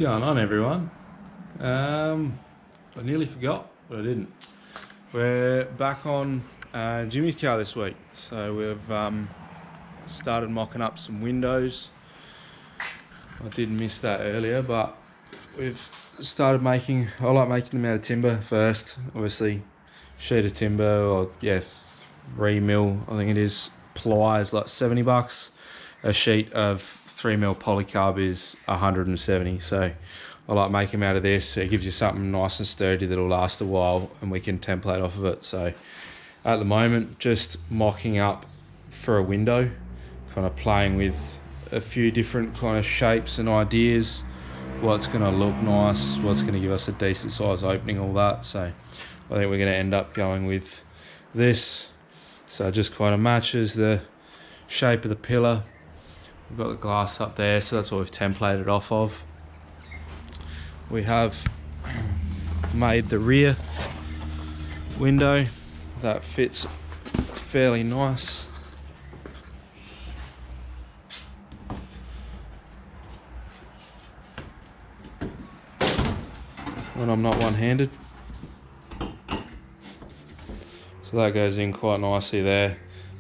Going on, everyone? I nearly forgot, but I didn't. We're back on Jimmy's car this week, so we've started mocking up some windows. I did miss that earlier, but we've started making. I like making them out of timber first. Obviously, sheet of timber, or 3mm. I think it is. Ply is like $70. A sheet of 3mm polycarb is 170. So I like making them out of this. It gives you something nice and sturdy that'll last a while, and we can template off of it. So at the moment, just mocking up for a window, kind of playing with a few different kind of shapes and ideas, what's going to look nice, what's going to give us a decent size opening, all that. So I think we're going to end up going with this. So it just kind of matches the shape of the pillar. We've got the glass up there, so that's what we've templated off of. We have made the rear window. That fits fairly nice. When I'm not one-handed. So that goes in quite nicely there.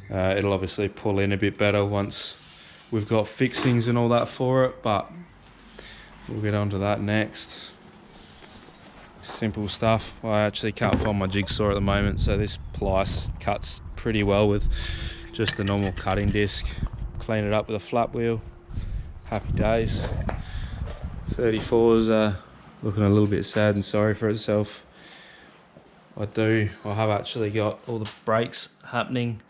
It'll obviously pull in a bit better once we've got fixings and all that for it, but we'll get onto that next. Simple stuff. I actually can't find my jigsaw at the moment, so this plice cuts pretty well with just a normal cutting disc. Clean it up with a flat wheel. Happy days. 34's looking a little bit sad and sorry for itself. I have actually got all the brakes happening.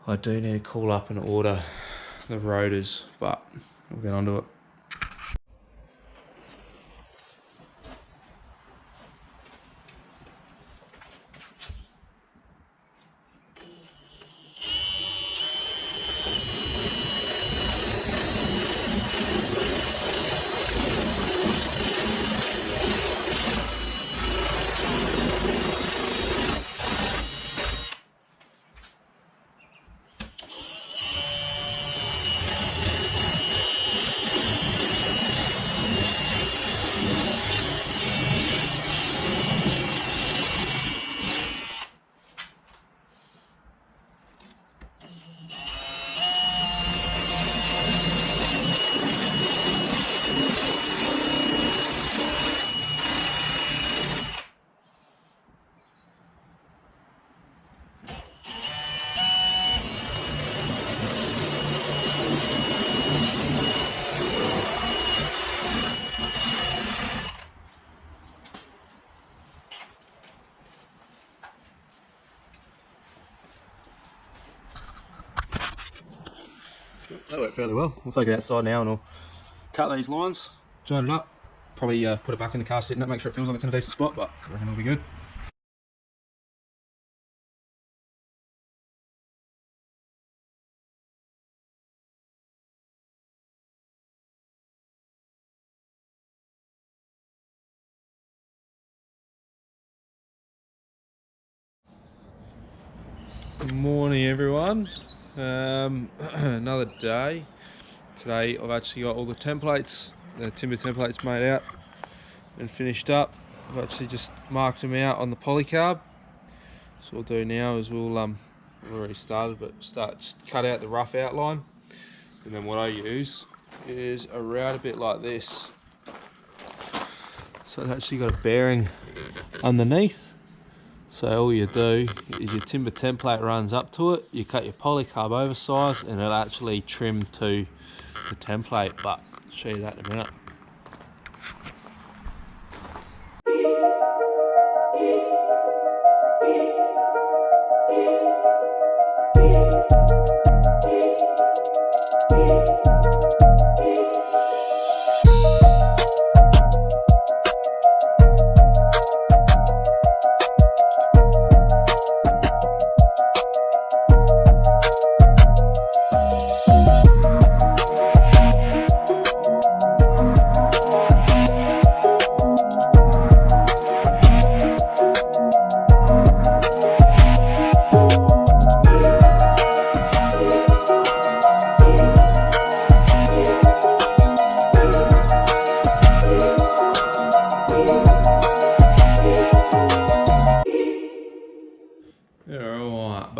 I do need to call up and order the rotors, but we'll get onto it. That worked fairly well. We'll take it outside now and we'll cut these lines, join it up, probably put it back in the car, sit in it, make sure it feels like it's in a decent spot, but I reckon it'll be good. Good morning, everyone. Another day. Today I've actually got all the templates, the timber templates made out and finished up. I've actually just marked them out on the Polycarb. So what we'll do now is we've already started, but just cut out the rough outline, and then what I use is a route a bit like this. So it's actually got a bearing underneath. So all you do is your timber template runs up to it, you cut your polycarb oversize, and it'll actually trim to the template, but I'll show you that in a minute.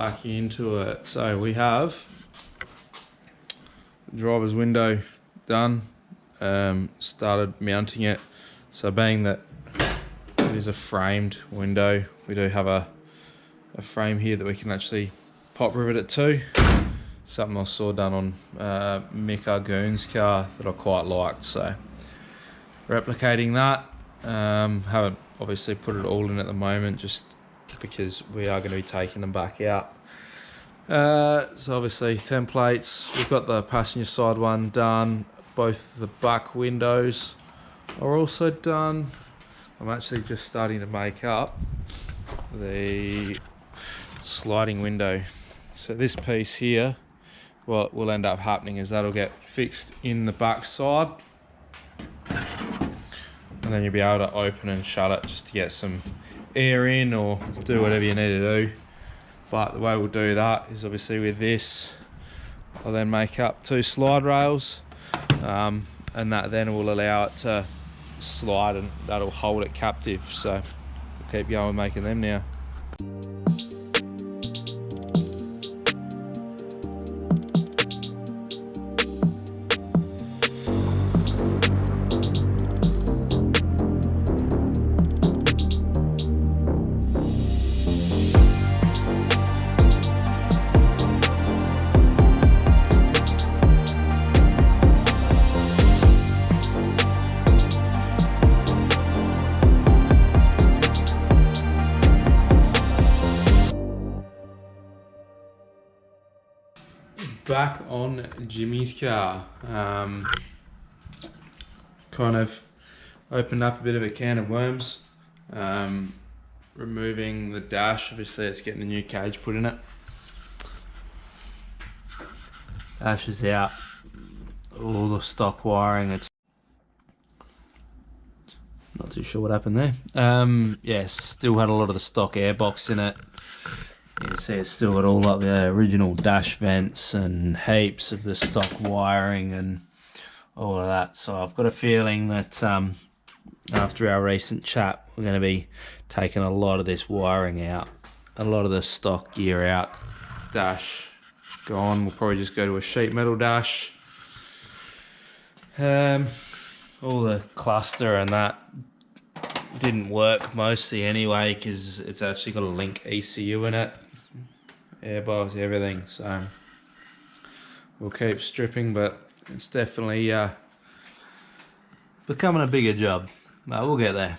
back into it. So we have the driver's window done. Started mounting it. So being that it is a framed window, we do have a frame here that we can actually pop rivet it to. Something I saw done on Mick Argoon's car that I quite liked. So replicating that. Haven't obviously put it all in at the moment, just because we are going to be taking them back out. So obviously templates, we've got the passenger side one done, both the back windows are also done. I'm actually just starting to make up the sliding window. So this piece here, what will end up happening is that'll get fixed in the back side, and then you'll be able to open and shut it just to get some air in or do whatever you need to do. But the way we'll do that is obviously with this, I'll then make up 2 slide rails, and that then will allow it to slide, and that'll hold it captive. So we'll keep going making them now. Back on Jimmy's car, kind of opened up a bit of a can of worms, removing the dash. Obviously it's getting a new cage put in it. Dash is out, all the stock wiring, it's not too sure what happened there. Yeah, still had a lot of the stock airbox in it. You can see it's still got all like the original dash vents and heaps of the stock wiring and all of that. So I've got a feeling that after our recent chat, we're going to be taking a lot of this wiring out, a lot of the stock gear out. Dash gone. We'll probably just go to a sheet metal dash. All the cluster and that didn't work mostly anyway, because it's actually got a link ECU in it, airbox, everything. So we'll keep stripping, but it's definitely becoming a bigger job. But we'll get there.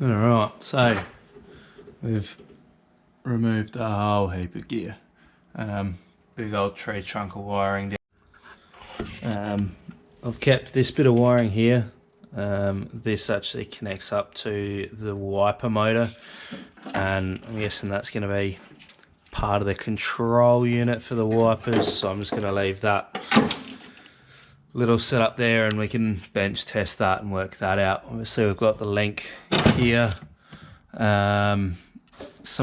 Alright, so we've removed a whole heap of gear. Big old tree trunk of wiring down. I've kept this bit of wiring here. This actually connects up to the wiper motor, and I'm guessing that's going to be part of the control unit for the wipers, so I'm just going to leave that little setup there and we can bench test that and work that out. Obviously we've got the link here. Some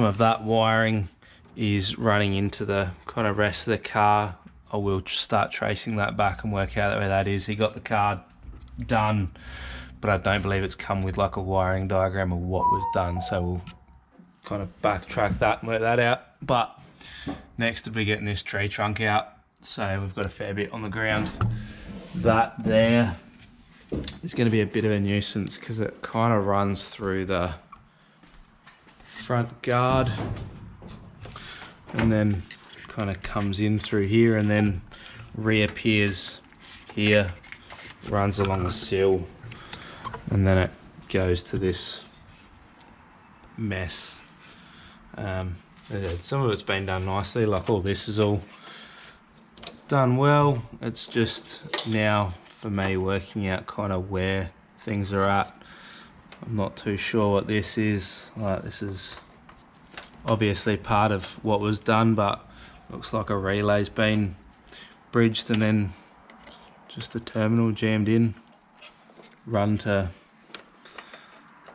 of that wiring is running into the kind of rest of the car. I will start tracing that back and work out where that is. He got the car done, but I don't believe it's come with like a wiring diagram of what was done, so we'll kind of backtrack that and work that out. But next we'll be getting this tree trunk out, so we've got a fair bit on the ground. That there is going to be a bit of a nuisance because it kind of runs through the front guard and then kind of comes in through here and then reappears here, runs along the sill, and then it goes to this mess. Some of it's been done nicely, like all this is all done well. It's just now for me working out kind of where things are at. I'm not too sure what this is. Like, this is obviously part of what was done, but looks like a relay's been bridged and then just a terminal jammed in, run to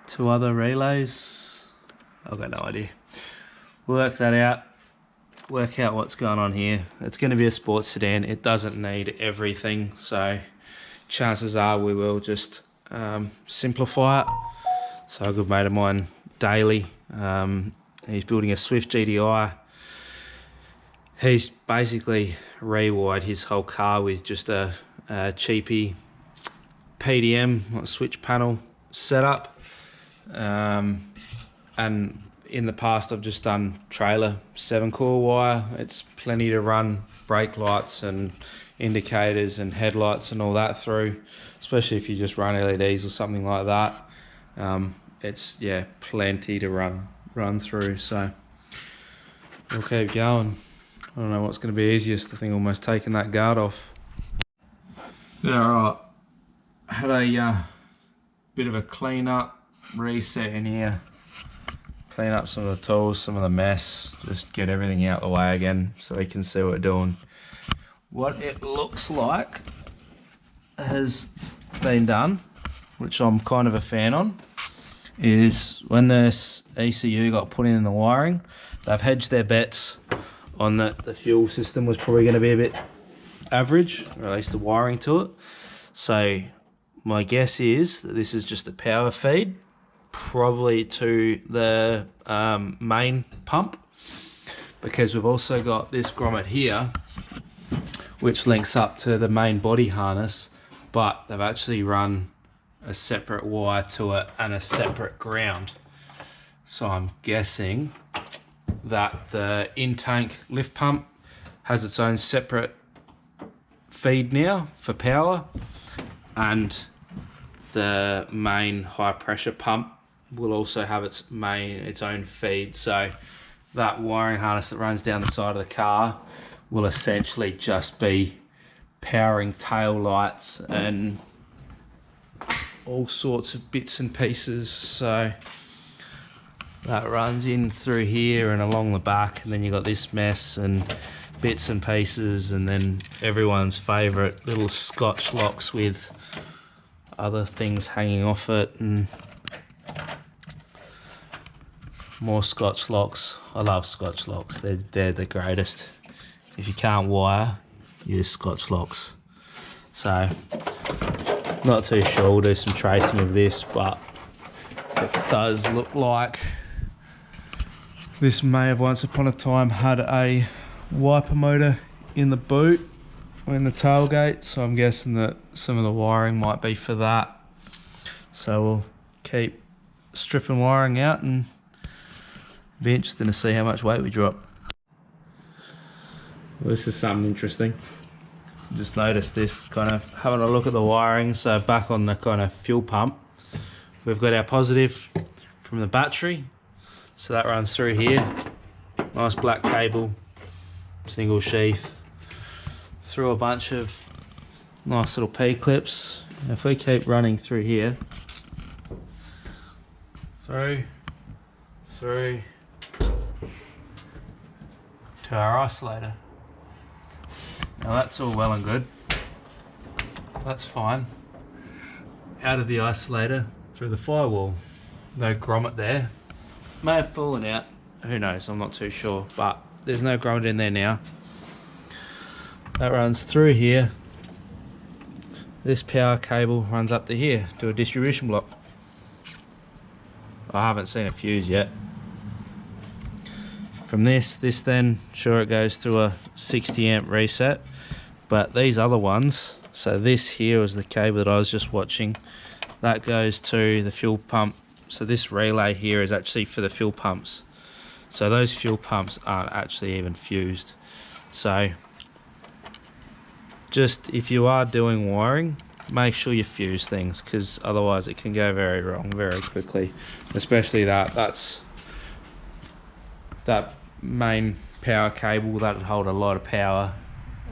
two other relays. I've got no idea. Work that out, work out what's going on here. It's going to be a sports sedan. It doesn't need everything, so chances are we will just simplify it. So a good mate of mine, Daly, he's building a Swift GDI. He's basically rewired his whole car with just a cheapy PDM, switch panel setup. And in the past I've just done trailer 7-core wire. It's plenty to run brake lights and indicators and headlights and all that through, especially if you just run LEDs or something like that. It's, yeah, plenty to run through, so we'll keep going. I don't know what's going to be easiest. I think almost taking that guard off. Yeah, alright. Had a bit of a clean up, reset in here. Clean up some of the tools, some of the mess. Just get everything out of the way again so we can see what we're doing. What it looks like has been done, which I'm kind of a fan on, is when this ECU got put in the wiring, they've hedged their bets on that the fuel system was probably going to be a bit average, or at least the wiring to it. So my guess is that this is just a power feed, probably to the main pump, because we've also got this grommet here which links up to the main body harness, but they've actually run a separate wire to it and a separate ground. So I'm guessing that the in-tank lift pump has its own separate feed now for power, and the main high pressure pump will also have its own feed. So that wiring harness that runs down the side of the car will essentially just be powering tail lights and all sorts of bits and pieces. So that runs in through here and along the back, and then you got this mess and bits and pieces, and then everyone's favourite little Scotch locks with other things hanging off it, and more Scotch locks. I love Scotch locks, they're the greatest. If you can't wire, use Scotch locks. So not too sure, we'll do some tracing of this, but it does look like this may have once upon a time had a wiper motor in the boot or in the tailgate, so I'm guessing that some of the wiring might be for that. So we'll keep stripping wiring out and be interested to see how much weight we drop. Well, this is something interesting. Just noticed this, kind of having a look at the wiring. So back on the kind of fuel pump, we've got our positive from the battery. So that runs through here. Nice black cable, single sheath, through a bunch of nice little P-clips. If we keep running through here, through to our isolator. Now that's all well and good. That's fine. Out of the isolator, through the firewall. No grommet there. May have fallen out. Who knows? I'm not too sure. But there's no grommet in there now. That runs through here. This power cable runs up to here to a distribution block. I haven't seen a fuse yet. From this then, sure, it goes to a 60 amp reset. But these other ones, so this here was the cable that I was just watching. That goes to the fuel pump. So this relay here is actually for the fuel pumps. So those fuel pumps aren't actually even fused. So just if you are doing wiring, make sure you fuse things, because otherwise it can go very wrong very quickly. Especially that main power cable, that'll hold a lot of power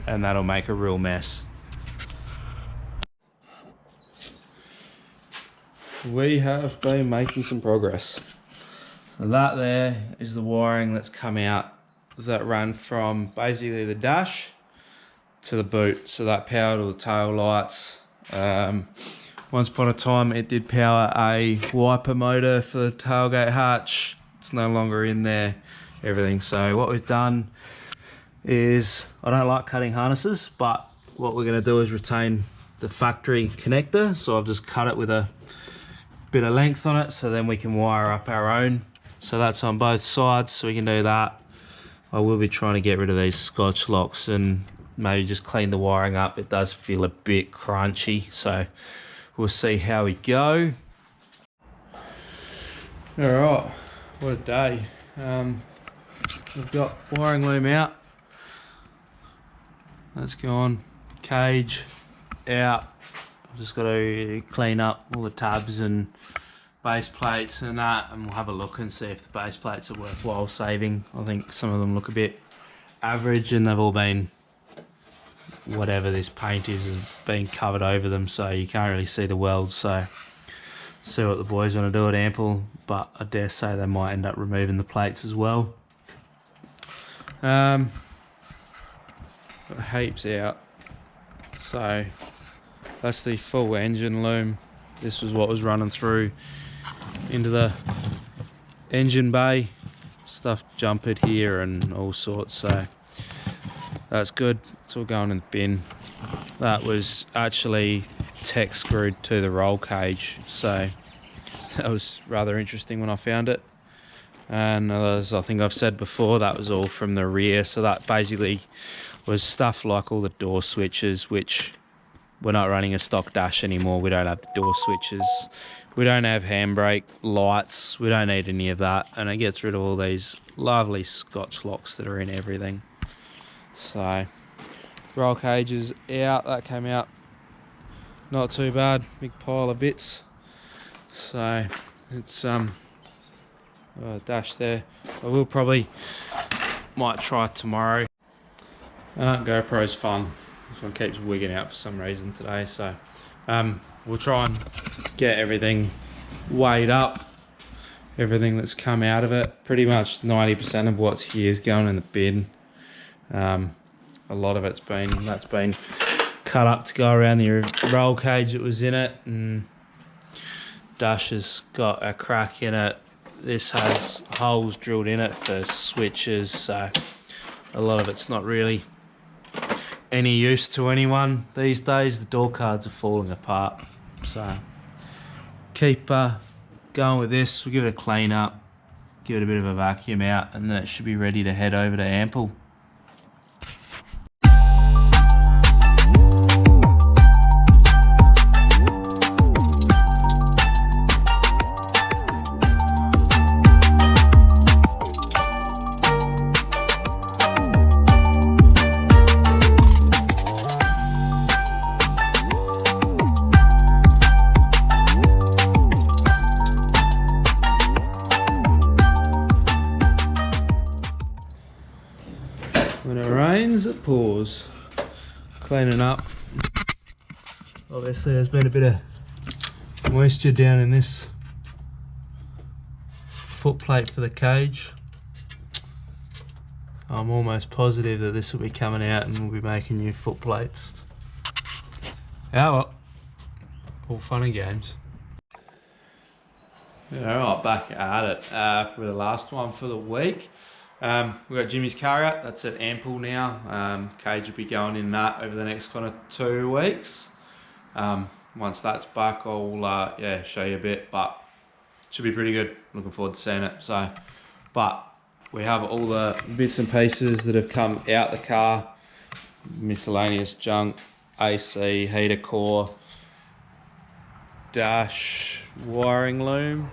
and that'll make a real mess. We have been making some progress. So that there is the wiring that's come out that ran from basically the dash to the boot. So that powered all the tail lights. Once upon a time it did power a wiper motor for the tailgate hatch. It's no longer in there, everything. So what we've done is, I don't like cutting harnesses, but what we're going to do is retain the factory connector. So I've just cut it with a bit of length on it, so then we can wire up our own. So that's on both sides, so we can do that. I will be trying to get rid of these Scotch locks and maybe just clean the wiring up. It does feel a bit crunchy, so we'll see how we go. All right, what a day. We've got wiring loom out. That's gone. Cage out. I've just got to clean up all the tabs and base plates and that, and we'll have a look and see if the base plates are worthwhile saving. I think some of them look a bit average and they've all been, whatever this paint is, been covered over them, so you can't really see the welds. So see what the boys want to do at Ample, but I dare say they might end up removing the plates as well. Got heaps out. So that's the full engine loom. This was what was running through into the engine bay. Stuff jumpered here and all sorts, so that's good. It's all going in the bin. That was actually tech screwed to the roll cage, so that was rather interesting when I found it. And as I think I've said before, that was all from the rear, so that basically was stuff like all the door switches, which we're not running a stock dash anymore. We don't have the door switches. We don't have handbrake lights. We don't need any of that. And it gets rid of all these lovely Scotch locks that are in everything. So, roll cages out. That came out not too bad. Big pile of bits. So, it's dash there. I will probably might try tomorrow. GoPro's fun. This one keeps wigging out for some reason today, so we'll try and get everything weighed up, everything that's come out of it. Pretty much 90% of what's here is going in the bin. A lot of that's been cut up to go around the roll cage that was in it, and dash has got a crack in it. This has holes drilled in it for switches, so a lot of it's not really any use to anyone these days. The door cards are falling apart, so keep going with this. We'll give it a clean up, give it a bit of a vacuum out, and then it should be ready to head over to Ample. When it rains, it pours. Cleaning up. Obviously, there's been a bit of moisture down in this foot plate for the cage. I'm almost positive that this will be coming out and we'll be making new foot plates. Yeah, well, all fun and games. Alright, back at it for the last one for the week. We've got Jimmy's car out, that's at ample now. Cage will be going in that over the next kind of 2 weeks. Once that's back, I'll show you a bit, but it should be pretty good. Looking forward to seeing it. So, but we have all the bits and pieces that have come out the car, miscellaneous junk, AC, heater core, dash, wiring loom.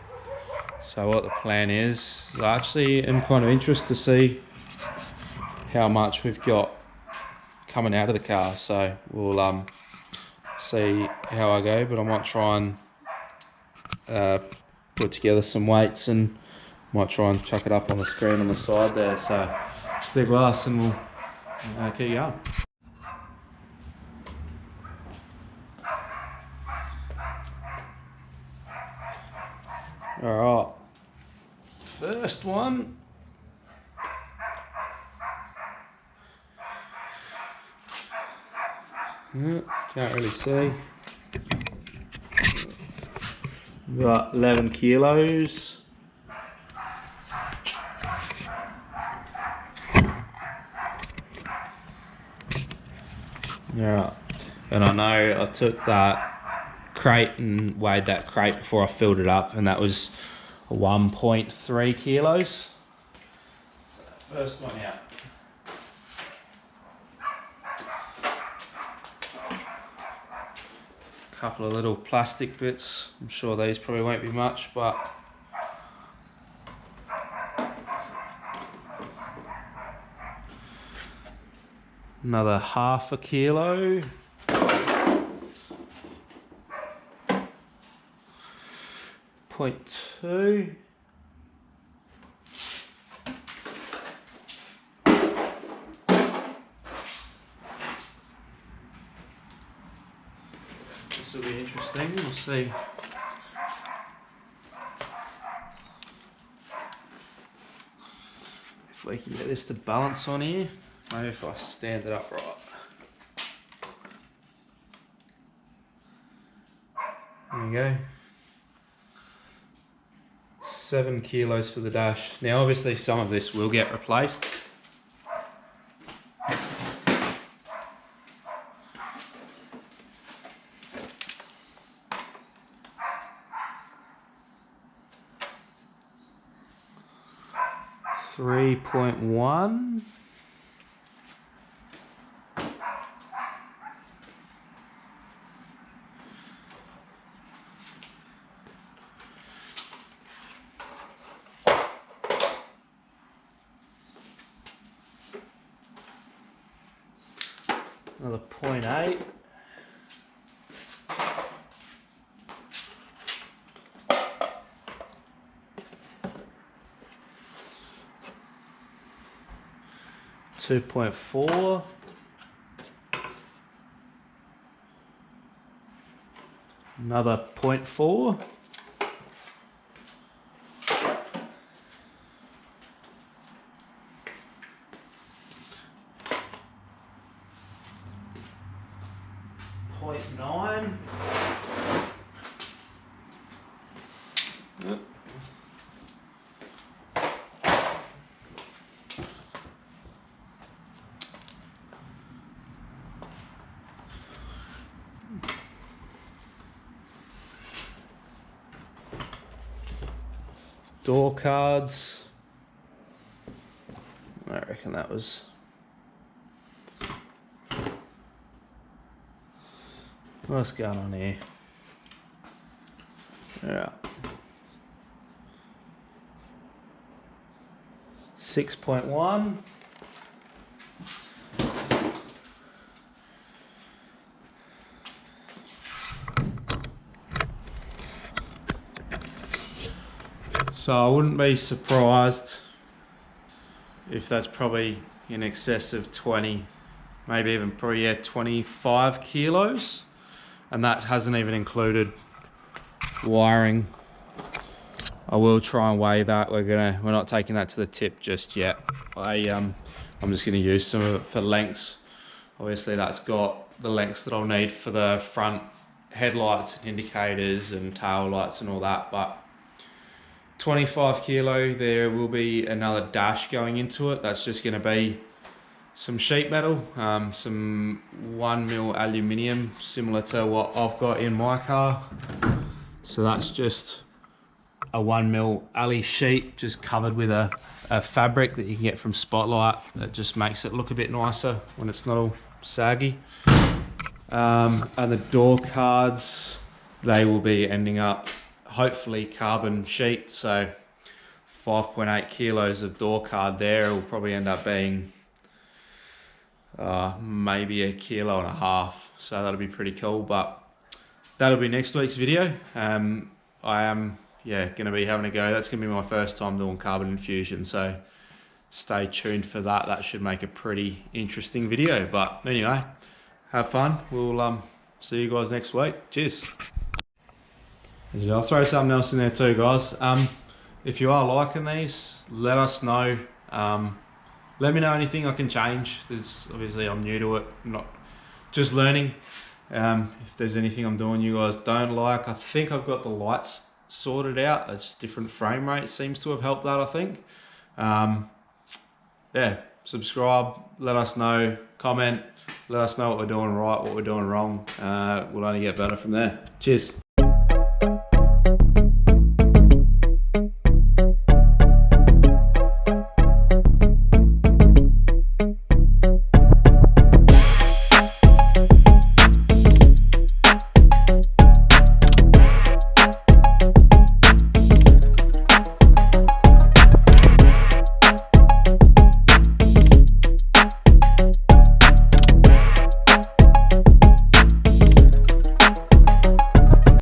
So what the plan is I actually am kind of interested to see how much we've got coming out of the car. So we'll see how I go, but I might try and put together some weights and might try and chuck it up on the screen on the side there. So stick with us and we'll keep going. Alright, first one. Can't really see. We've got 11 kilos. Yeah, and I know I took that crate and weighed that crate before I filled it up, and that was 1.3 kilos. First one out. Couple of little plastic bits. I'm sure these probably won't be much, but another 1/2 kilo. .2. This will be interesting. We'll see. If we can get this to balance on here. Maybe if I stand it up right. There you go. 7 kilos for the dash. Now obviously some of this will get replaced. .1. Another 0.8. .4. Another 0.4. .9. Yep. Door cards. I reckon that was what's going on here? Yeah. 6.1. So I wouldn't be surprised if that's probably in excess of 20, maybe even probably, yeah, 25 kilos. And that hasn't even included wiring. I will try and weigh that. We're not taking that to the tip just yet. I'm just gonna use some of it for lengths. Obviously that's got the lengths that I'll need for the front headlights and indicators and tail lights and all that, but 25 kilo, there will be another dash going into it. That's just gonna be some sheet metal, some 1mm aluminium, similar to what I've got in my car. So that's just a 1mm alley sheet, just covered with a fabric that you can get from Spotlight that just makes it look a bit nicer when it's not all saggy. And the door cards, they will be ending up hopefully carbon sheet, so 5.8 kilos of door card there will probably end up being maybe 1.5 kilos, so that'll be pretty cool. But that'll be next week's video. I am gonna be having a go. That's gonna be my first time doing carbon infusion, so stay tuned for that. That should make a pretty interesting video. But anyway, have fun. We'll see you guys next week. Cheers. I'll throw something else in there too, guys. If you are liking these, let us know. Let me know anything I can change. Obviously I'm new to it, I'm not just learning. If there's anything I'm doing you guys don't like, I think I've got the lights sorted out. It's different frame rate seems to have helped that, I think. Yeah, subscribe, let us know, comment, let us know what we're doing right, what we're doing wrong. We'll only get better from there. Cheers.